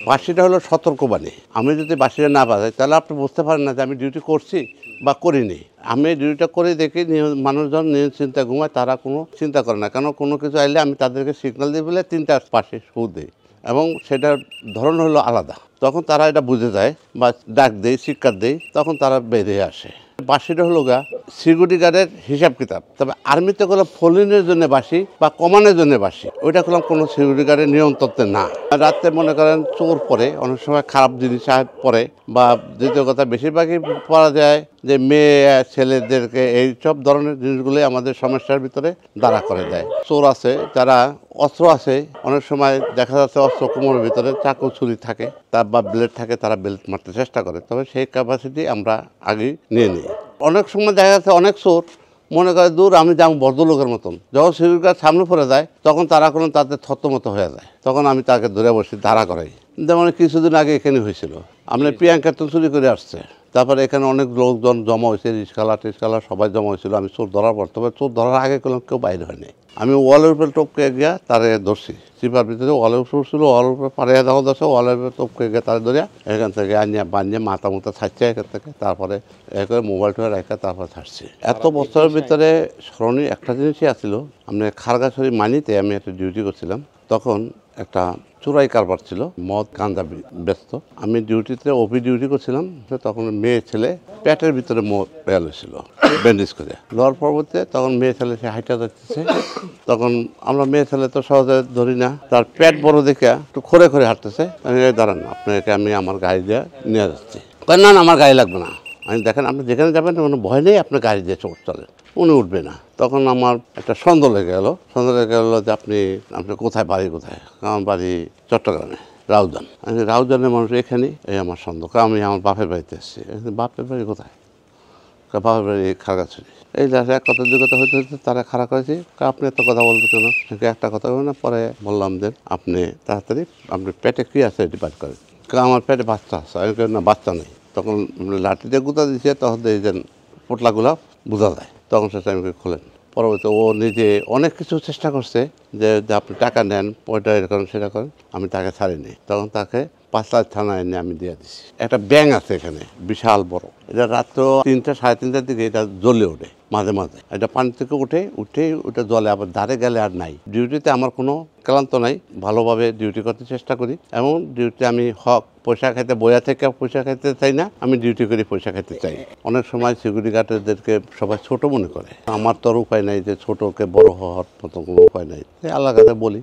বাঁশিটা হলো সতর্কবাণী। আমি যদি বাঁশিটা না বাজাই তাহলে আপনি বুঝতে পারেন না যে আমি ডিউটি করছি বা করিনি। আমি ডিউটিটা করে দেখি মানুষজন চিন্তা ঘুমায়, তারা কোনো চিন্তা করে না, কারণ কোনো কিছু আইলে আমি তাদেরকে সিগন্যাল দিই বলে 3টা পাশে শু দিই, এবং সেটার ধরন হলো আলাদা। তখন তারা এটা বুঝে যায় বা ডাক দেয়, শিক্ষা দেয়, তখন তারা বেরিয়ে আসে। বাঁশিটা হলো সিকিউরিটি গার্ডের হিসাব কিতাব। তবে আর্মিতে করলাম ফলিনের জন্য বাঁশি বা কমানোর জন্য বাঁশি, ওইটা করলাম কোনো সিকিউরিটি গার্ডের নিয়ন্ত্রণে না। রাত্রে মনে করেন চোর পরে, অনেক সময় খারাপ জিনিস পরে, বা দ্বিতীয় কথা বেশিরভাগই পাওয়া যায় যে মেয়ে ছেলেদেরকে এই সব ধরনের জিনিসগুলোই আমাদের সমস্যার ভিতরে দাঁড়া করে দেয়। চোর আছে, যারা অস্ত্র আছে, অনেক সময় দেখা যাচ্ছে অস্ত্র কোমরের ভিতরে চাকু ছুরি থাকে তার বা ব্লেড থাকে, তারা বেল্ট মারতে চেষ্টা করে, তবে সেই ক্যাপাসিটি আমরা আগে নিয়ে নিই। অনেক সময় দেখা যাচ্ছে অনেক চোর মনে করে দূর আমি যাবো ভদ্রলোকের মতন, যখন সিকিউরিটি গার্ড সামনে পড়ে যায় তখন তারা কোনো তাদের থতমতো হয়ে যায়, তখন আমি তাকে ধরে বসি, ধারা করাই। যেমন কিছুদিন আগে এখানে হয়েছিল, আপনার প্রিয়াঙ্কা তো চুরি করে আসছে, তারপরে এখানে অনেক লোকজন জমা হয়েছে, রিস্কালা সবাই জমা হয়েছিল। আমি চোর ধরার পর, তবে চোর ধরার আগে কোনো কেউ বাইরে হয়নি। আমি ওয়ালের উপরে টপকে গিয়া তারে ধরছি, চিপার ভিতরে ওয়ালের উপর ছিল, ওয়ালের উপরে পাড়িয়ে দেওয়া ধরছে, ওয়ালের উপরে টপকে গিয়ে তারে ধরিয়া এখান থেকে আনিয়া বানিয়ে মাথা মুথা ছাড়ছে এখান থেকে, তারপরে করে মোবাইলটা রেখে তারপরে ছাড়ছি। এত বছরের ভিতরে স্মরণীয় একটা জিনিসই আসছিল, আমি খারগাছড়ি মানিতে আমি একটা ডিউটি করছিলাম, তখন একটা চোরাই কারবার ছিল, মদ গাঁজা ব্যস্ত। আমি ডিউটিতে ওপি ডিউটি করছিলাম, তখন মেয়ে ছেলে পেটের ভিতরে মদ পেয়াল হয়েছিল ব্যান্ডেজ করে লওয়ার পরবর্তীতে, তখন মেয়ে ছেলে সে হাইটা যাচ্ছে, তখন আমরা মেয়ে ছেলে তো সহজে ধরি না, তার পেট বড় দেখে একটু খরে খরে হাঁটতেছে। আমি দাঁড়ান, আপনাকে আমি আমার গাড়ি দিয়ে নিয়ে যাচ্ছি। না না, আমার গাড়ি লাগবে না। আমি দেখেন আপনি যেখানে যাবেন কোনো ভয় নেই, আপনার গাড়ি দিয়ে চলেন, উনি উঠবে না। তখন আমার একটা সন্দেহ লেগে গেল যে আপনি কোথায় বাড়ি, কোথায়? আমার বাড়ি চট্টগ্রামে, রাউজান। আমি রাউজানের মানুষ এখানে, এই আমার সন্দেহ। আমি আমার বাপের বাড়িতে এসেছি। বাপের বাড়ি কোথায়? বাপের বাড়ি খারগাছড়ি। এই এক কথা দুই কথা হইতে হইতে তারা খারাপ করেছি, আপনি এত কথা বলবেন কেন? একটা কথা বলবেন না। পরে বললাম যে আপনি তাড়াতাড়ি আপনি পেটে কী আছে এটি বাদ করেন। আমার পেটে বাচ্চা আছে। আমি না, বাচ্চা নেই। তখন লাঠিতে গুঁতা দিচ্ছে, তখন এই যে পোটলাগুলো বোঝা যায়, তখন সেটা আমি খোলেন। পরবর্তী ও নিজে অনেক কিছু চেষ্টা করছে যে আপনি টাকা নেন, ওইটা এটা করেন সেটা করেন, আমি তাকে ছাড়িনি। তখন তাকে 5 থানায় এনে আমি দিয়ে দিচ্ছি। একটা ব্যাঙ আছে এখানে বিশাল বড়, এটা রাত্র 3টা সাড়ে 3টার দিকে এটা জ্বলে ওঠে মাঝে মাঝে, এটা পানি থেকে উঠে ওটা জ্বলে, আবার ধারে গেলে আর নাই। ডিউটিতে আমার কোনো ক্লান্ত নাই, ভালোভাবে ডিউটি করতে চেষ্টা করি, এবং ডিউটি আমি পয়সা খাইতে বইয়া থেকে পয়সা খাইতে চাই না, আমি ডিউটি করে পয়সা খাইতে চাই। অনেক সময় সিকিউরিটি গার্ডদেরকে সবাই ছোট মনে করে, আমার তো আর উপায় নাই যে ছোটকে বড় হওয়ার মতো কোনো উপায় নাই, আল্লাহর কাছে বলি